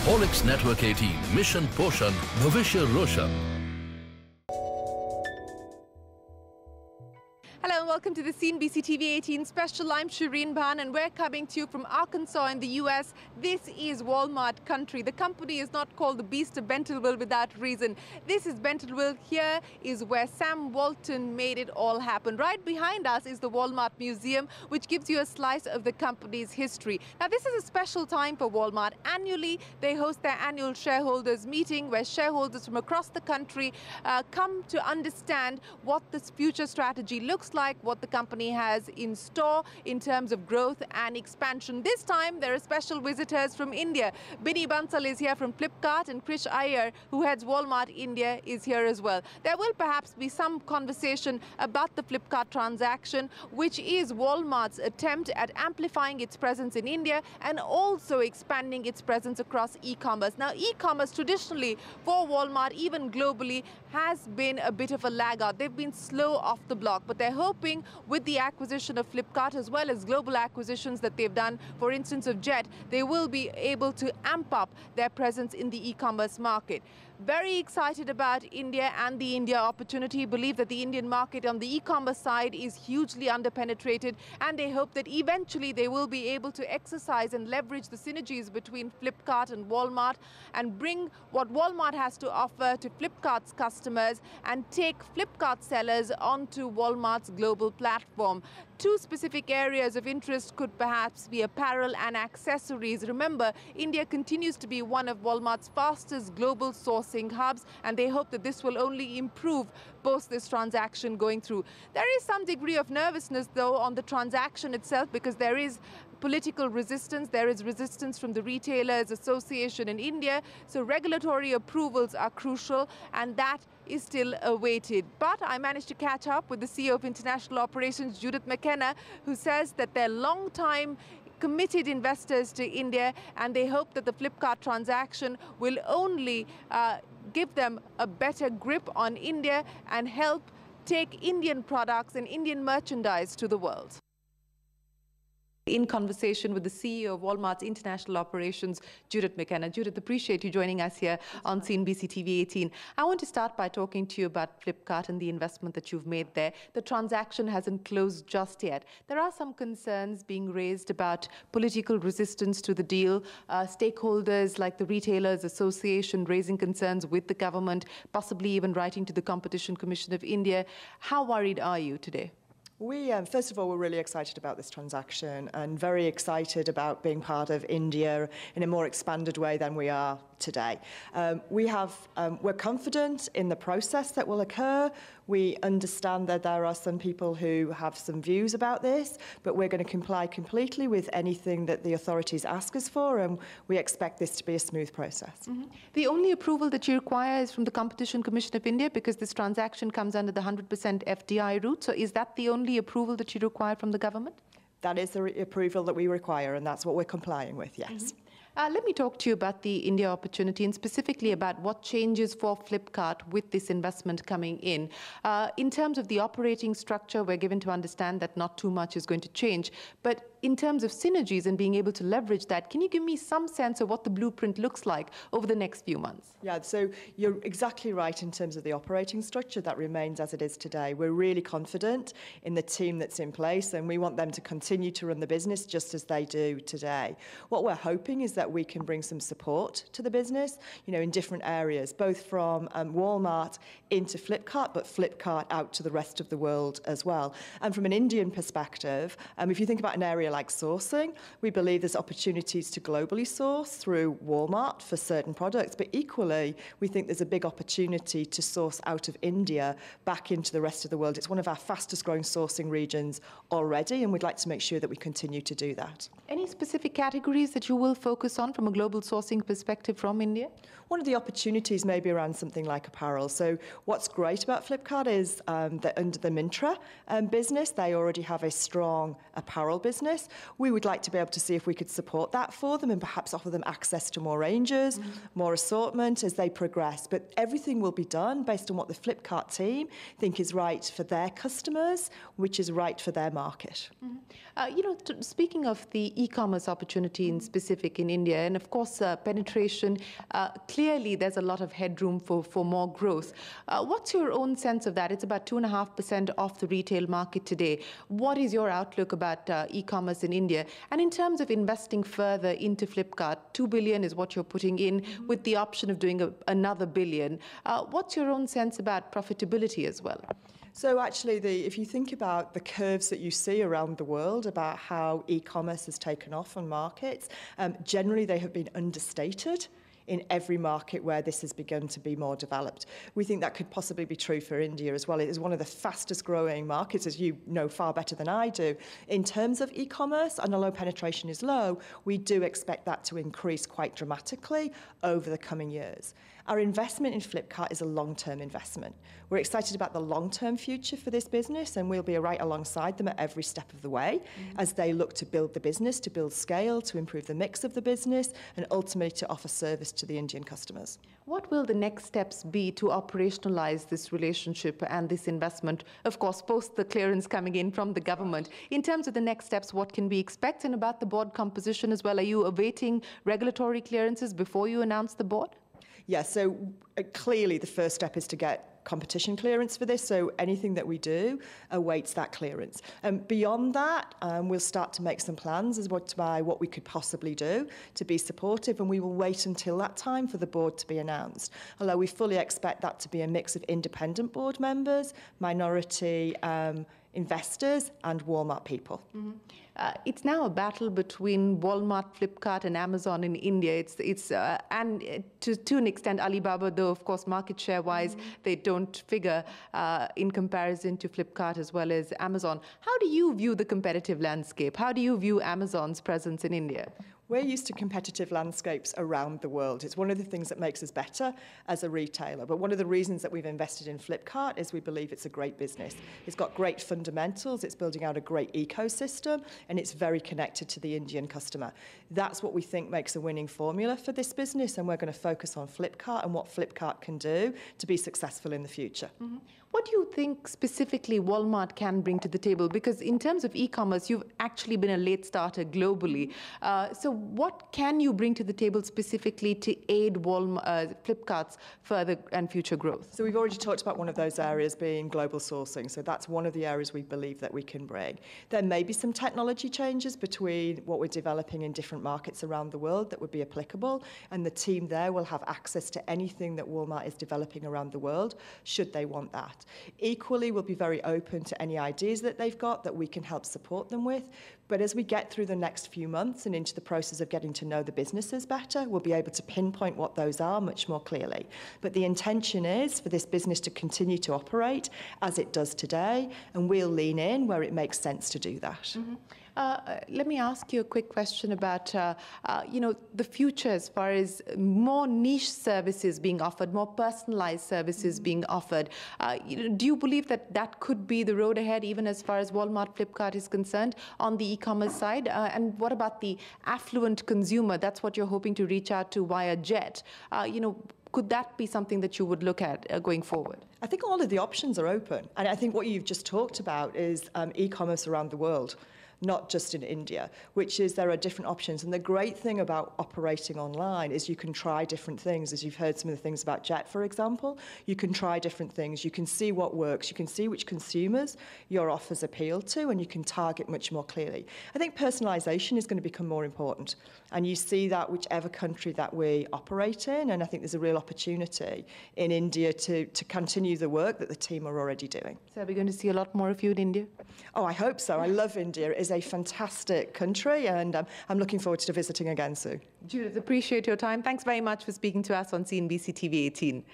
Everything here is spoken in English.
Olex Network 18, Mission Poshan, Bhavishya Roshan. Hello and welcome to the CNBC TV 18 special. I'm Shereen Bhan and we're coming to you from Arkansas in the US. This is Walmart country. The company is not called the Beast of Bentonville without reason. This is Bentonville. Here is where Sam Walton made it all happen. Right behind us is the Walmart Museum, which gives you a slice of the company's history. Now this is a special time for Walmart. Annually, they host their annual shareholders meeting where shareholders from across the country come to understand what this future strategy looks like, what the company has in store in terms of growth and expansion. This time, there are special visitors from India. Binny Bansal is here from Flipkart and Krish Iyer, who heads Walmart India, is here as well. There will perhaps be some conversation about the Flipkart transaction, which is Walmart's attempt at amplifying its presence in India and also expanding its presence across e-commerce. Now, e-commerce traditionally for Walmart, even globally, has been a bit of a laggard. They've been slow off the block, but they're hoping with the acquisition of Flipkart as well as global acquisitions that they've done, for instance of Jet, they will be able to amp up their presence in the e-commerce market. Very excited about India and the India opportunity. Believe that the Indian market on the e-commerce side is hugely underpenetrated, and they hope that eventually they will be able to exercise and leverage the synergies between Flipkart and Walmart and bring what Walmart has to offer to Flipkart's customers and take Flipkart sellers onto Walmart's global platform. Two specific areas of interest could perhaps be apparel and accessories. Remember, India continues to be one of Walmart's fastest global sourcing hubs, and they hope that this will only improve post this transaction going through. There is some degree of nervousness, though, on the transaction itself because there is political resistance. There is resistance from the Retailers Association in India. So regulatory approvals are crucial, and that is still awaited. But I managed to catch up with the CEO of International Operations, McKenna, who says that they're long-time committed investors to India, and they hope that the Flipkart transaction will only give them a better grip on India and help take Indian products and Indian merchandise to the world. In conversation with the CEO of Walmart's International Operations, McKenna. Judith, appreciate you joining us here on CNBC TV 18. I want to start by talking to you about Flipkart and the investment that you've made there. The transaction hasn't closed just yet. There are some concerns being raised about political resistance to the deal, stakeholders like the Retailers Association raising concerns with the government, possibly even writing to the Competition Commission of India. How worried are you today? We, first of all, we're really excited about this transaction and very excited about being part of India in a more expanded way than we are today. We're confident in the process that will occur. We understand that there are some people who have some views about this, but we're going to comply completely with anything that the authorities ask us for, and we expect this to be a smooth process. Mm-hmm. The only approval that you require is from the Competition Commission of India because this transaction comes under the 100% FDI route. So is that the only approval that you require from the government? That is the approval that we require, and that's what we're complying with, yes. Mm-hmm. Let me talk to you about the India opportunity and specifically about what changes for Flipkart with this investment coming in. In terms of the operating structure, we're given to understand that not too much is going to change. But in terms of synergies and being able to leverage that, can you give me some sense of what the blueprint looks like over the next few months? Yeah, so you're exactly right in terms of the operating structure. That remains as it is today. We're really confident in the team that's in place, and we want them to continue to run the business just as they do today. What we're hoping is that we can bring some support to the business, in different areas, both from Walmart into Flipkart, but Flipkart out to the rest of the world as well. And from an Indian perspective, if you think about an area like sourcing, we believe there's opportunities to globally source through Walmart for certain products, but equally, we think there's a big opportunity to source out of India back into the rest of the world. It's one of our fastest growing sourcing regions already, and we'd like to make sure that we continue to do that. Any specific categories that you will focus on from a global sourcing perspective from India? One of the opportunities may be around something like apparel. So what's great about Flipkart is that under the Myntra business, they already have a strong apparel business. e-commerce. We would like to be able to see if we could support that for them and perhaps offer them access to more ranges, more assortment as they progress. But everything will be done based on what the Flipkart team think is right for their customers, which is right for their market. Speaking of the e-commerce opportunity in specific in India, and of course penetration, clearly there's a lot of headroom for more growth. What's your own sense of that? It's about 2.5% of the retail market today. What is your outlook about e-commerce in India? And in terms of investing further into Flipkart, 2 billion is what you're putting in with the option of doing another billion. What's your own sense about profitability as well? So actually, if you think about the curves that you see around the world about how e-commerce has taken off on markets, generally they have been understated in every market where this has begun to be more developed. We think that could possibly be true for India as well. It is one of the fastest growing markets, as you know far better than I do, in terms of e-commerce, and although penetration is low, we do expect that to increase quite dramatically over the coming years. Our investment in Flipkart is a long-term investment. We're excited about the long-term future for this business, and we'll be right alongside them at every step of the way as they look to build the business, to build scale, to improve the mix of the business, and ultimately to offer service to the Indian customers. What will the next steps be to operationalize this relationship and this investment, of course, post the clearance coming in from the government? In terms of the next steps, what can we expect? And about the board composition as well, are you awaiting regulatory clearances before you announce the board? Yes, so clearly the first step is to get competition clearance for this, so anything that we do awaits that clearance. Beyond that, we'll start to make some plans as to what we could possibly do to be supportive, and we will wait until that time for the board to be announced. Although we fully expect that to be a mix of independent board members, minority investors, and Walmart people. It's now a battle between Walmart, Flipkart, and Amazon in India. And to an extent, Alibaba, though, of course, market share-wise, they don't figure in comparison to Flipkart as well as Amazon. How do you view the competitive landscape? How do you view Amazon's presence in India? We're used to competitive landscapes around the world. It's one of the things that makes us better as a retailer. But one of the reasons that we've invested in Flipkart is we believe it's a great business. It's got great fundamentals, it's building out a great ecosystem, and it's very connected to the Indian customer. That's what we think makes a winning formula for this business, and we're going to focus on Flipkart and what Flipkart can do to be successful in the future. What do you think specifically Walmart can bring to the table? Because in terms of e-commerce, you've actually been a late starter globally. So what can you bring to the table specifically to aid Flipkart's further and future growth? So we've already talked about one of those areas being global sourcing. So that's one of the areas we believe that we can bring. There may be some technology changes between what we're developing in different markets around the world that would be applicable, and the team there will have access to anything that Walmart is developing around the world, should they want that. Equally, we'll be very open to any ideas that they've got that we can help support them with. But as we get through the next few months and into the process of getting to know the businesses better, we'll be able to pinpoint what those are much more clearly. But the intention is for this business to continue to operate as it does today, and we'll lean in where it makes sense to do that. Let me ask you a quick question about, the future as far as more niche services being offered, more personalized services being offered. Do you believe that that could be the road ahead, even as far as Walmart, Flipkart is concerned on the e-commerce side? And what about the affluent consumer? That's what you're hoping to reach out to via Jet. Could that be something that you would look at going forward? I think all of the options are open. And I think what you've just talked about is e-commerce around the world, not just in India, which is there are different options. And the great thing about operating online is you can try different things. As you've heard some of the things about Jet, for example, you can try different things. You can see what works. You can see which consumers your offers appeal to, and you can target much more clearly. I think personalisation is going to become more important. And you see that whichever country that we operate in. And I think there's a real opportunity in India to continue the work that the team are already doing. So are we going to see a lot more of you in India? Oh, I hope so. I love India. It is a fantastic country, and I'm looking forward to visiting again soon. Judith, appreciate your time. Thanks very much for speaking to us on CNBC TV 18.